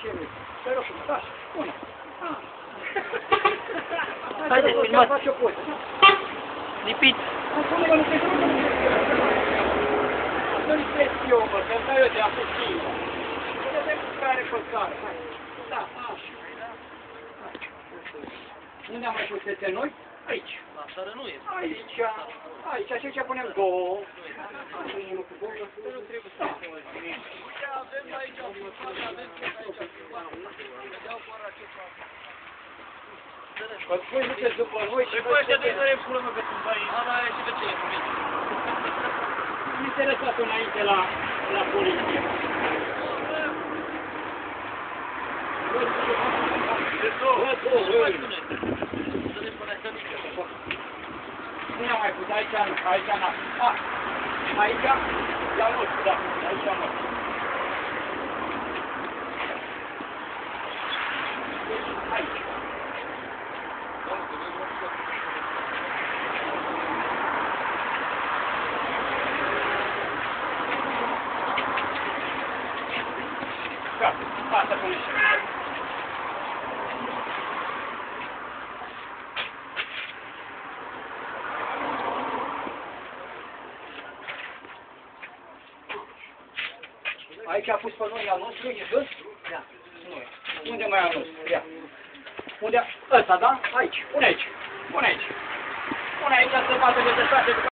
celui. Te rog frumos, așa, pune. Haideți, filmați. Faci o poză. Lipiți. Pune-mă, nu te rog, nu te nu-i presiu, mă, că-mi dai eu de apucii. Să vedem care pe care. Da, așa. Unde am mai pus peste noi? Aici. La țară nu e. Aici punem două. Nu trebuie să avem aici, Vă spui, duceți după noi și voi ăștia de care pulă, mă, că sunt aici. Ana are și de ce e cu mine. Nu te lăsat înainte la poliție. De două. Nu mai spune. Să ne pune să mică. Nu ne-am mai pus aici, aici, aici, la nostru, da, aici la nostru. Aici. Gata, asta pune și. Aici a pus pe noi al nostru, e jos? Da. Nu. Unde mai al nostru? Ia. Unde? Ăsta, da? Aici. Pune aici. Pune aici. Pune aici să vadă de departe.